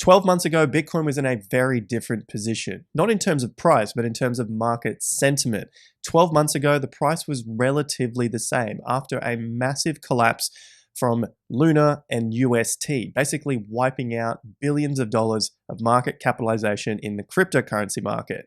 12 months ago, Bitcoin was in a very different position, not in terms of price, but in terms of market sentiment. 12 months ago, the price was relatively the same after a massive collapse from Luna and UST, basically wiping out billions of dollars of market capitalization in the cryptocurrency market.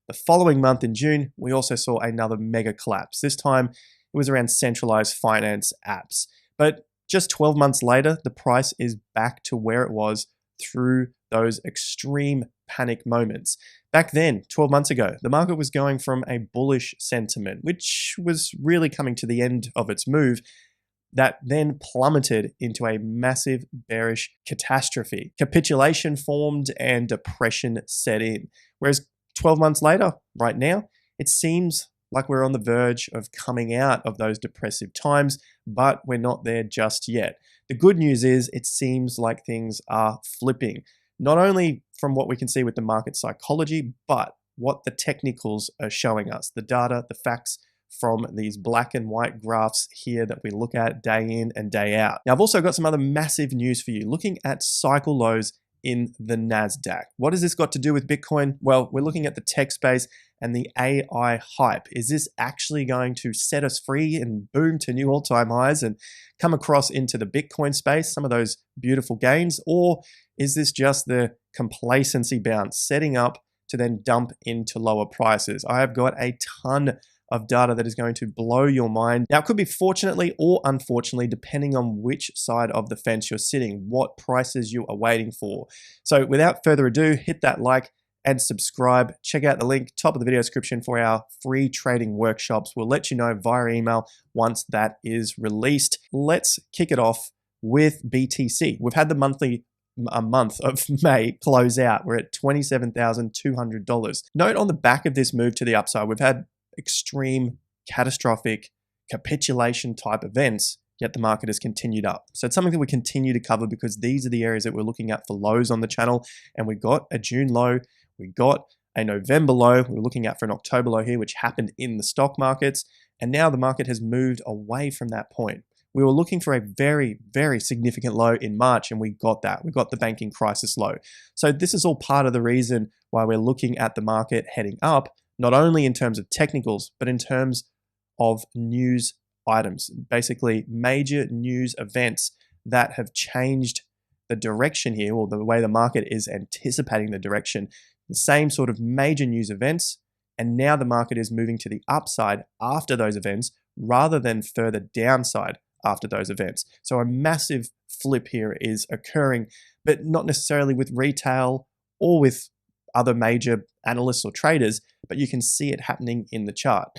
The following month in June, we also saw another mega collapse. This time, it was around centralized finance apps. But just 12 months later, the price is back to where it was through those extreme panic moments. Back then, 12 months ago, the market was going from a bullish sentiment, which was really coming to the end of its move, that then plummeted into a massive bearish catastrophe. Capitulation formed and depression set in. Whereas 12 months later, right now, it seems like we're on the verge of coming out of those depressive times, but we're not there just yet. The good news is it seems like things are flipping, not only from what we can see with the market psychology, but what the technicals are showing us, the data, the facts from these black and white graphs here that we look at day in and day out. Now, I've also got some other massive news for you, looking at cycle lows in the Nasdaq. What has this got to do with Bitcoin? Well, we're looking at the tech space and the AI hype. Is this actually going to set us free and boom to new all-time highs and come across into the Bitcoin space, some of those beautiful gains? Or is this just the complacency bounce setting up to then dump into lower prices? I have got a ton of data that is going to blow your mind. Now, it could be fortunately or unfortunately, depending on which side of the fence you're sitting, what prices you are waiting for. So without further ado, hit that like and subscribe. Check out the link, top of the video description, for our free trading workshops. We'll let you know via email once that is released. Let's kick it off with BTC. We've had a month of May close out. We're at $27,200. Note on the back of this move to the upside, we've had extreme, catastrophic capitulation type events, yet the market has continued up. So it's something that we continue to cover because these are the areas that we're looking at for lows on the channel. And we got a June low, we got a November low, we're looking at for an October low here, which happened in the stock markets. And now the market has moved away from that point. We were looking for a very, very significant low in March, and we got that. We got the banking crisis low. So this is all part of the reason why we're looking at the market heading up, not only in terms of technicals, but in terms of news items, basically major news events that have changed the direction here, or the way the market is anticipating the direction. The same sort of major news events, and now the market is moving to the upside after those events rather than further downside after those events. So a massive flip here is occurring, but not necessarily with retail or with other major analysts or traders, but you can see it happening in the chart.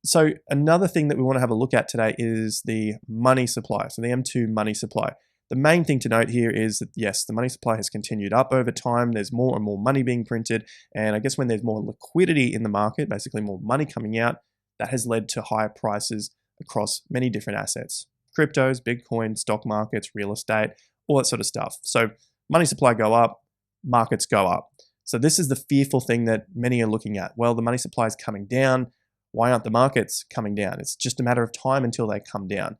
So another thing that we want to have a look at today is the money supply, so the M2 money supply. The main thing to note here is that, yes, the money supply has continued up over time. There's more and more money being printed. And I guess when there's more liquidity in the market, basically more money coming out, that has led to higher prices across many different assets. Cryptos, Bitcoin, stock markets, real estate, all that sort of stuff. So money supply go up, markets go up. So this is the fearful thing that many are looking at. Well, the money supply is coming down. Why aren't the markets coming down? It's just a matter of time until they come down.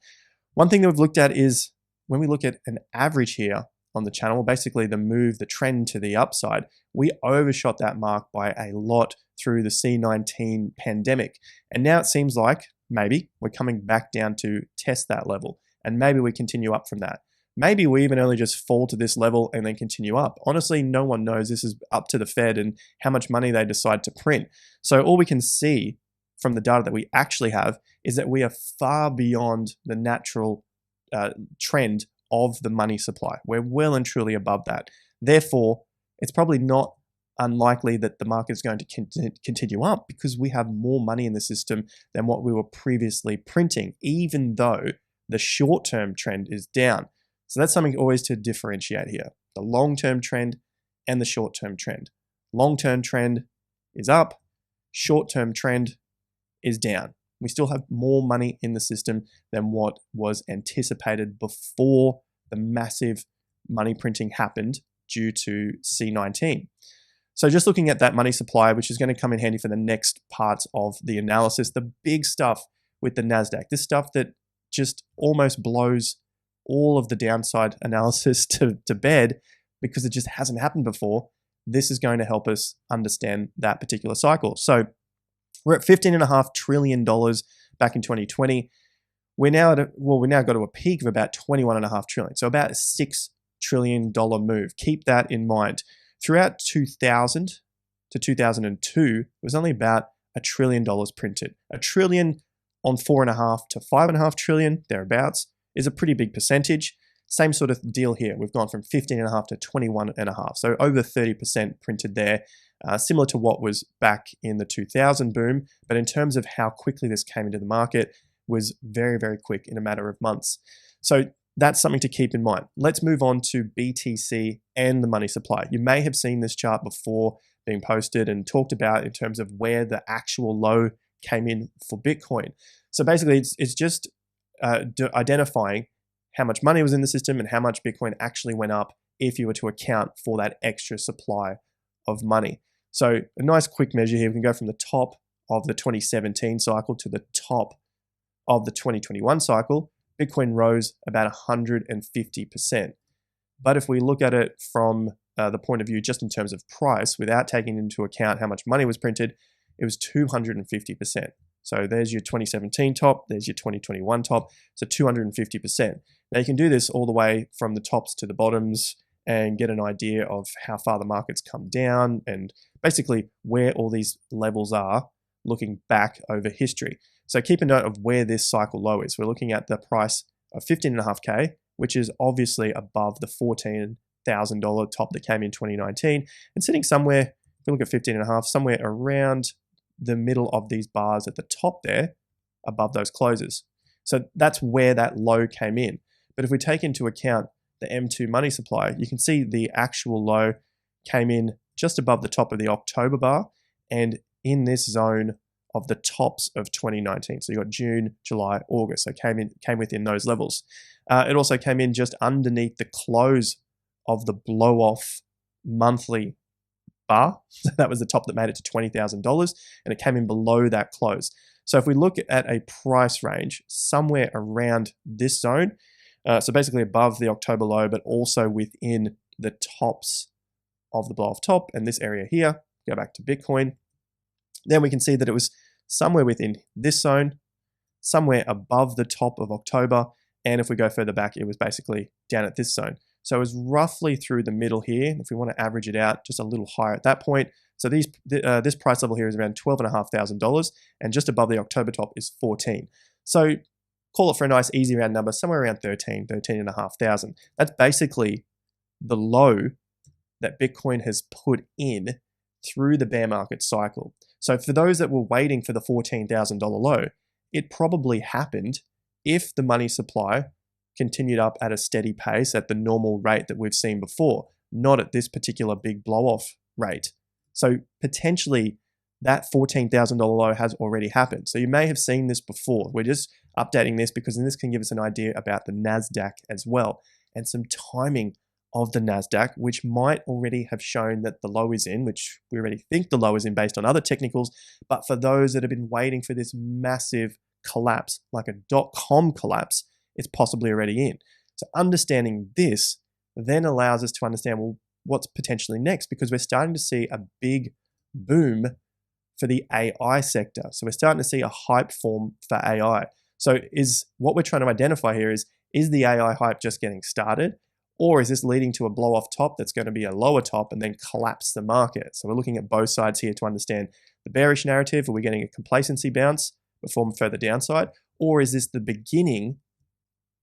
One thing that we've looked at is when we look at an average here on the channel, basically the move, the trend to the upside, we overshot that mark by a lot through the C-19 pandemic. And now it seems like maybe we're coming back down to test that level, and maybe we continue up from that. Maybe we even only just fall to this level and then continue up. Honestly, no one knows. This is up to the Fed and how much money they decide to print. So all we can see from the data that we actually have is that we are far beyond the natural trend of the money supply. We're well and truly above that. Therefore, it's probably not unlikely that the market is going to continue up because we have more money in the system than what we were previously printing, even though the short-term trend is down. So that's something always to differentiate here. The long-term trend and the short-term trend. Long-term trend is up, short-term trend is down. We still have more money in the system than what was anticipated before the massive money printing happened due to C-19. So just looking at that money supply, which is going to come in handy for the next parts of the analysis, the big stuff with the Nasdaq, this stuff that just almost blows all of the downside analysis to bed, because it just hasn't happened before, this is going to help us understand that particular cycle. So we're at $15.5 trillion back in 2020. We now got to a peak of about $21.5 trillion. So about a $6 trillion move. Keep that in mind. Throughout 2000 to 2002, it was only about $1 trillion printed. $1 trillion on 4.5 to 5.5 trillion, thereabouts, is a pretty big percentage. Same sort of deal here. We've gone from 15.5 to 21.5. So over 30% printed there, similar to what was back in the 2000 boom. But in terms of how quickly this came into the market, was very, very quick in a matter of months. So that's something to keep in mind. Let's move on to BTC and the money supply. You may have seen this chart before being posted and talked about in terms of where the actual low came in for Bitcoin. So basically, it's just identifying how much money was in the system and how much Bitcoin actually went up if you were to account for that extra supply of money. So a nice quick measure here, we can go from the top of the 2017 cycle to the top of the 2021 cycle. Bitcoin rose about 150%. But if we look at it from the point of view just in terms of price, without taking into account how much money was printed, it was 250%. So there's your 2017 top, there's your 2021 top, so 250%. Now you can do this all the way from the tops to the bottoms and get an idea of how far the market's come down and basically where all these levels are looking back over history. So keep a note of where this cycle low is. We're looking at the price of 15.5K, which is obviously above the $14,000 top that came in 2019 and sitting somewhere, if we look at 15.5, somewhere around the middle of these bars at the top there, above those closes. So that's where that low came in. But if we take into account the M2 money supply, you can see the actual low came in just above the top of the October bar and in this zone of the tops of 2019. So you got June, July, August. So came within those levels. It also came in just underneath the close of the blow off monthly bar. So that was the top that made it to $20,000 and it came in below that close. So if we look at a price range somewhere around this zone, so basically above the October low, but also within the tops of the blow off top and this area here, go back to Bitcoin, then we can see that it was somewhere within this zone, somewhere above the top of October. And if we go further back, it was basically down at this zone. So it was roughly through the middle here. If we want to average it out, just a little higher at that point. So this price level here is around $12,500 and just above the October top is 14. So call it for a nice easy round number, somewhere around 13,500. That's basically the low that Bitcoin has put in through the bear market cycle. So for those that were waiting for the $14,000 low, it probably happened if the money supply continued up at a steady pace at the normal rate that we've seen before, not at this particular big blow-off rate. So potentially that $14,000 low has already happened. So you may have seen this before. We're just updating this because then this can give us an idea about the Nasdaq as well and some timing of the Nasdaq, which might already have shown that the low is in, which we already think the low is in based on other technicals. But for those that have been waiting for this massive collapse, like a .com collapse, it's possibly already in. So understanding this then allows us to understand, well, what's potentially next, because we're starting to see a big boom for the AI sector. So we're starting to see a hype form for AI. So what we're trying to identify here is the AI hype just getting started? Or is this leading to a blow off top that's going to be a lower top and then collapse the market? So we're looking at both sides here to understand the bearish narrative. Are we getting a complacency bounce before further downside? Or is this the beginning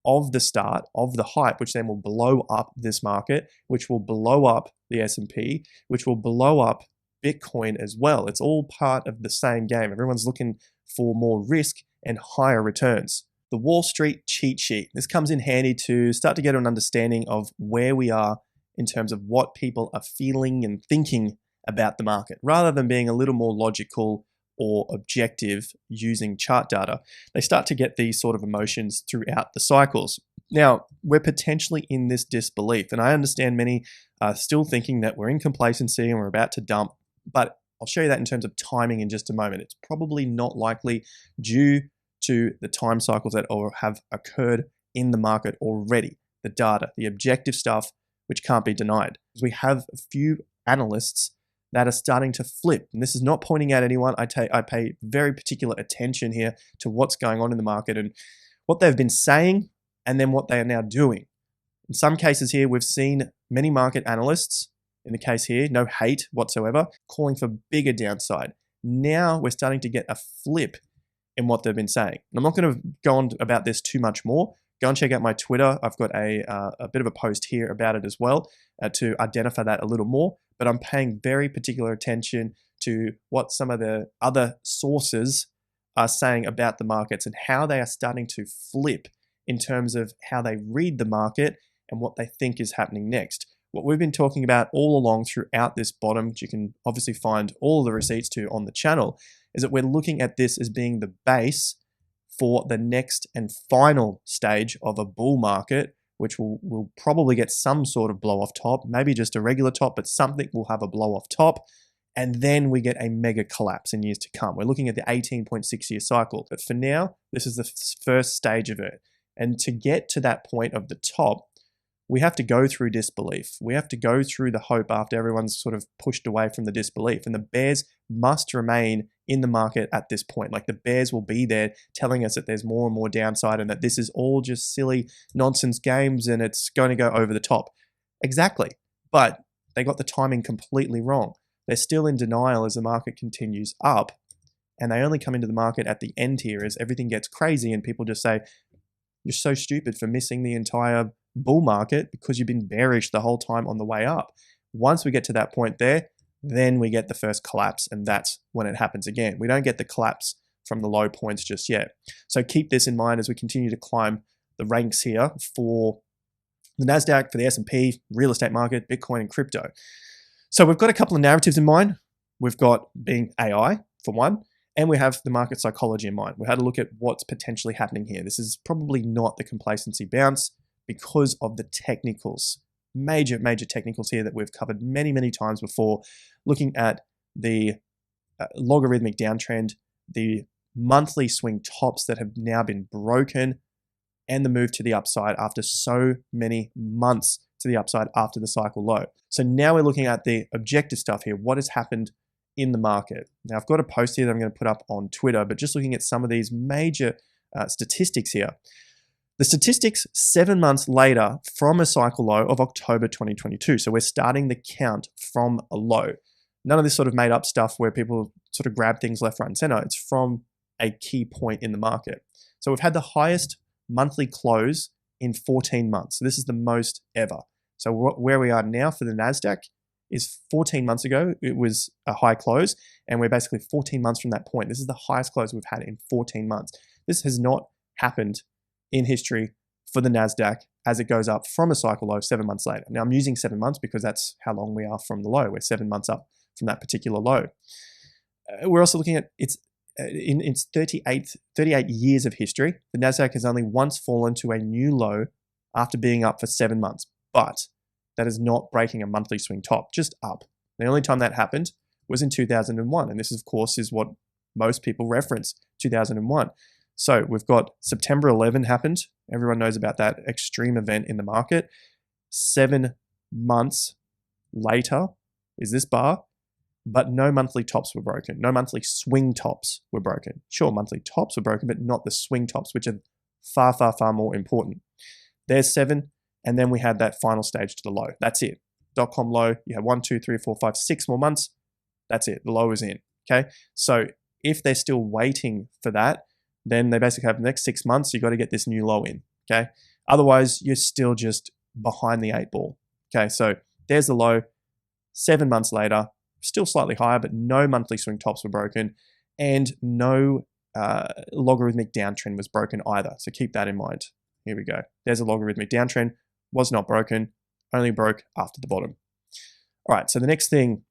of the start of the hype, which then will blow up this market, which will blow up the S&P, which will blow up Bitcoin as well? It's all part of the same game. Everyone's looking for more risk and higher returns. The Wall Street cheat sheet. This comes in handy to start to get an understanding of where we are in terms of what people are feeling and thinking about the market, rather than being a little more logical or objective using chart data. They start to get these sort of emotions throughout the cycles. Now, we're potentially in this disbelief, and I understand many are still thinking that we're in complacency and we're about to dump, but I'll show you that in terms of timing in just a moment. It's probably not likely due to the time cycles that have occurred in the market already. The data, the objective stuff which can't be denied. We have a few analysts that are starting to flip. And this is not pointing at anyone. I pay very particular attention here to what's going on in the market and what they've been saying and then what they are now doing. In some cases here, we've seen many market analysts, in the case here, no hate whatsoever, calling for bigger downside. Now we're starting to get a flip in what they've been saying. And I'm not going to go on about this too much more. Go and check out my Twitter. I've got a bit of a post here about it as well to identify that a little more. But I'm paying very particular attention to what some of the other sources are saying about the markets and how they are starting to flip in terms of how they read the market and what they think is happening next. What we've been talking about all along throughout this bottom, which you can obviously find all of the receipts to on the channel, is that we're looking at this as being the base for the next and final stage of a bull market, which will probably get some sort of blow off top, maybe just a regular top, but something will have a blow off top. And then we get a mega collapse in years to come. We're looking at the 18.6 year cycle. But for now, this is the first stage of it. And to get to that point of the top, we have to go through disbelief. We have to go through the hope after everyone's sort of pushed away from the disbelief. And the bears must remain in the market at this point. Like the bears will be there telling us that there's more and more downside and that this is all just silly nonsense games and it's going to go over the top. Exactly. But they got the timing completely wrong. They're still in denial as the market continues up. And they only come into the market at the end here as everything gets crazy and people just say, you're so stupid for missing the entire bull market because you've been bearish the whole time on the way up. Once we get to that point there, then we get the first collapse and that's when it happens again. We don't get the collapse from the low points just yet. So keep this in mind as we continue to climb the ranks here for the Nasdaq, for the S&P, real estate market, Bitcoin and crypto. So we've got a couple of narratives in mind. We've got being AI for one, and we have the market psychology in mind. We had a look at what's potentially happening here. This is probably not the complacency bounce because of the technicals. Major technicals here that we've covered many times before, looking at the logarithmic downtrend, the monthly swing tops that have now been broken, and the move to the upside after so many months to the upside after the cycle low. So now we're looking at the objective stuff here. What has happened in the market? Now I've got a post here that I'm going to put up on Twitter, but just looking at some of these major statistics here. The statistics 7 months later from a cycle low of October 2022. So we're starting the count from a low. None of this sort of made up stuff where people sort of grab things left, right, and center. It's from a key point in the market. So we've had the highest monthly close in 14 months. So this is the most ever. So where we are now for the Nasdaq is 14 months ago, it was a high close, and we're basically 14 months from that point. This is the highest close we've had in 14 months. This has not happened in history for the Nasdaq as it goes up from a cycle low 7 months later. Now I'm using 7 months because that's how long we are from the low. We're 7 months up from that particular low. We're also looking at in its 38 years of history, the Nasdaq has only once fallen to a new low after being up for 7 months, but that is not breaking a monthly swing top, just up. The only time that happened was in 2001, and this of course is what most people reference, 2001. So we've got September 11 happened. Everyone knows about that extreme event in the market. 7 months later is this bar, but no monthly tops were broken. No monthly swing tops were broken. Sure, monthly tops were broken, but not the swing tops, which are far more important. There's 7, and then we had that final stage to the low. That's it. .com low, you have 1, 2, 3, 4, 5, 6 more months. That's it. The low is in. Okay. So if they're still waiting for that, then they basically have the next 6 months, you've got to get this new low in. Okay. Otherwise, you're still just behind the 8 ball. Okay. So there's the low. 7 months later, still slightly higher, but no monthly swing tops were broken and no logarithmic downtrend was broken either. So keep that in mind. Here we go. There's a logarithmic downtrend, was not broken, only broke after the bottom. All right, so the next thing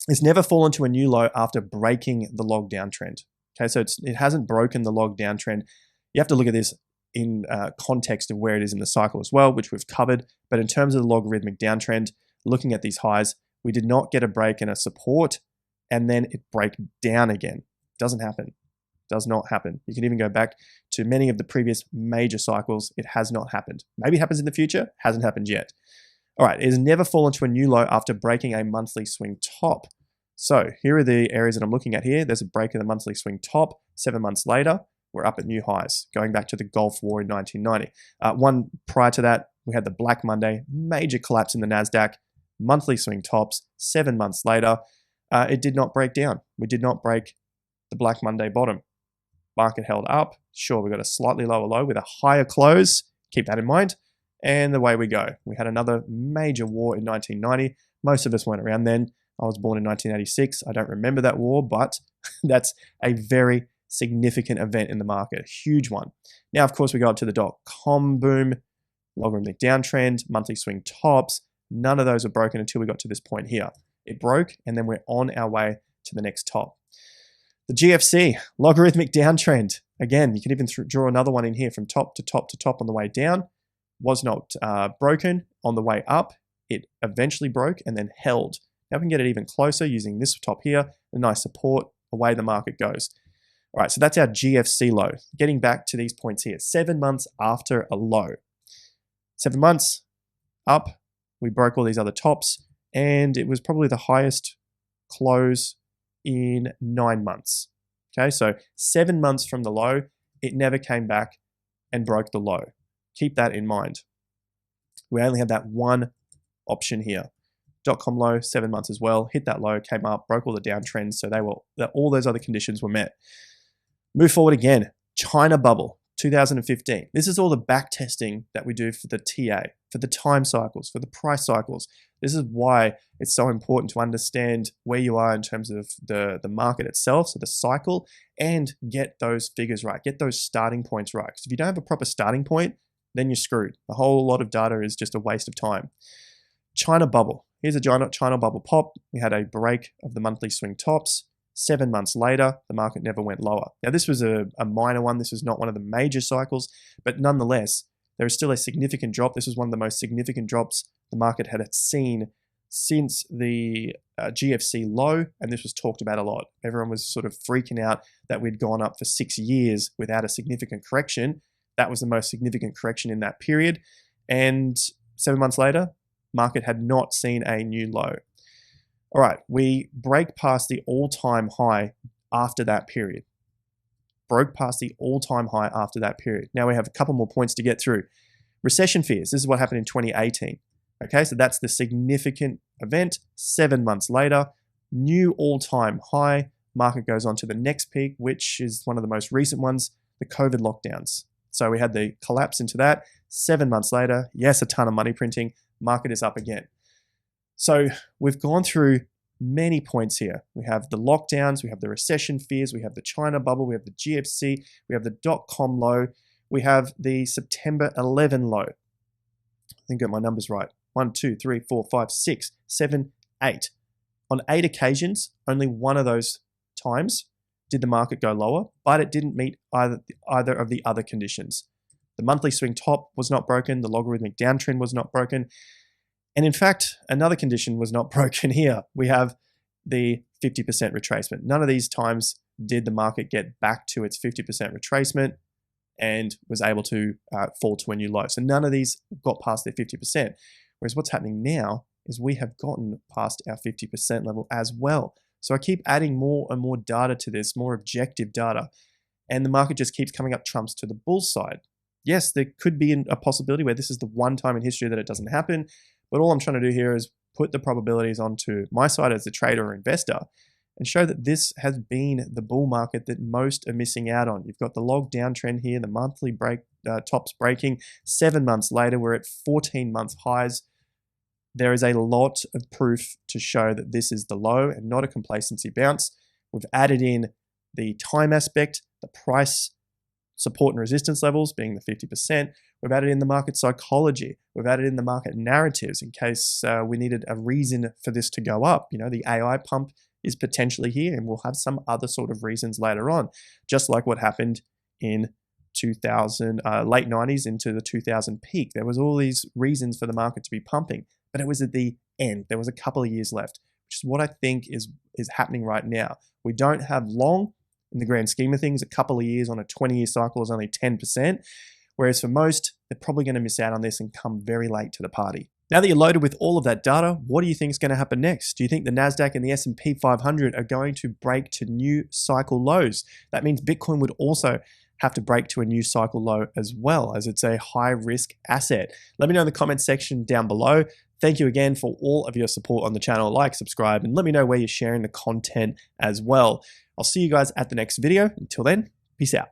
is never fallen to a new low after breaking the log downtrend. Okay, so it hasn't broken the log downtrend. You have to look at this in context of where it is in the cycle as well, which we've covered. But in terms of the logarithmic downtrend, looking at these highs, we did not get a break and a support, and then it break down again. Doesn't happen. Does not happen. You can even go back to many of the previous major cycles. It has not happened. Maybe it happens in the future. Hasn't happened yet. All right, it has never fallen to a new low after breaking a monthly swing top. So here are the areas that I'm looking at here. There's a break of the monthly swing top. 7 months later, we're up at new highs, going back to the Gulf War in 1990. One prior to that, we had the Black Monday, major collapse in the Nasdaq, monthly swing tops. 7 months later, it did not break down. We did not break the Black Monday bottom. Market held up. Sure, we got a slightly lower low with a higher close. Keep that in mind. And away we go. We had another major war in 1990. Most of us weren't around then. I was born in 1986. I don't remember that war, but that's a very significant event in the market, a huge one. Now, of course, we go up to the dot-com boom, logarithmic downtrend, monthly swing tops. None of those were broken until we got to this point here. It broke, and then we're on our way to the next top. The GFC, logarithmic downtrend. Again, you can even draw another one in here from top to top to top on the way down. Was not broken on the way up. It eventually broke and then held. Now we can get it even closer using this top here, a nice support, away the market goes. All right, so that's our GFC low. Getting back to these points here, 7 months after a low. 7 months up, we broke all these other tops, and it was probably the highest close in 9 months. Okay, so 7 months from the low, it never came back and broke the low. Keep that in mind. We only had that one option here. Dot-com low, 7 months as well. Hit that low, came up, broke all the downtrends, so all those other conditions were met. Move forward again. China bubble, 2015. This is all the back testing that we do for the TA, for the time cycles, for the price cycles. This is why it's so important to understand where you are in terms of the market itself, so the cycle, and get those figures right, get those starting points right. Because if you don't have a proper starting point, then you're screwed. A whole lot of data is just a waste of time. China bubble. Here's a China bubble pop. We had a break of the monthly swing tops. 7 months later, the market never went lower. Now, this was a minor one. This was not one of the major cycles, but nonetheless, there is still a significant drop. This was one of the most significant drops the market had seen since the GFC low, and this was talked about a lot. Everyone was sort of freaking out that we'd gone up for 6 years without a significant correction. That was the most significant correction in that period. And 7 months later, market had not seen a new low. All right, we break past the all-time high after that period. Broke past the all-time high after that period. Now we have a couple more points to get through. Recession fears. This is what happened in 2018. Okay, so that's the significant event. 7 months later, new all-time high. Market goes on to the next peak, which is one of the most recent ones, the COVID lockdowns. So we had the collapse into that. 7 months later, yes, a ton of money printing. Market is up again. So we've gone through many points here. We have the lockdowns, we have the recession fears, we have the China bubble, we have the GFC, we have the dot-com low, we have the September 11 low. I think I got my numbers right. 1, 2, 3, 4, 5, 6, 7, 8. On 8 occasions, only one of those times did the market go lower, but it didn't meet either of the other conditions. The monthly swing top was not broken, the logarithmic downtrend was not broken, and in fact, another condition was not broken here. We have the 50% retracement. None of these times did the market get back to its 50% retracement and was able to fall to a new low. So none of these got past their 50%. Whereas what's happening now is we have gotten past our 50% level as well. So I keep adding more and more data to this, more objective data, and the market just keeps coming up trumps to the bull side. Yes, there could be a possibility where this is the one time in history that it doesn't happen, but all I'm trying to do here is put the probabilities onto my side as a trader or investor and show that this has been the bull market that most are missing out on. You've got the log downtrend here, the monthly tops breaking. 7 months later, we're at 14-month highs. There is a lot of proof to show that this is the low and not a complacency bounce. We've added in the time aspect, the price support and resistance levels being the 50%. We've added in the market psychology. We've added in the market narratives in case we needed a reason for this to go up. You know, the AI pump is potentially here, and we'll have some other sort of reasons later on, just like what happened in 2000, late 90s into the 2000 peak. There was all these reasons for the market to be pumping, but it was at the end. There was a couple of years left, which is what I think is happening right now. We don't have long in the grand scheme of things. A couple of years on a 20-year cycle is only 10%, whereas for most, they're probably going to miss out on this and come very late to the party. Now that you're loaded with all of that data, what do you think is going to happen next? Do you think the Nasdaq and the S&P 500 are going to break to new cycle lows? That means Bitcoin would also have to break to a new cycle low as well, as it's a high risk asset. Let me know in the comments section down below. Thank you again for all of your support on the channel. Like, subscribe, and let me know where you're sharing the content as well. I'll see you guys at the next video. Until then, peace out.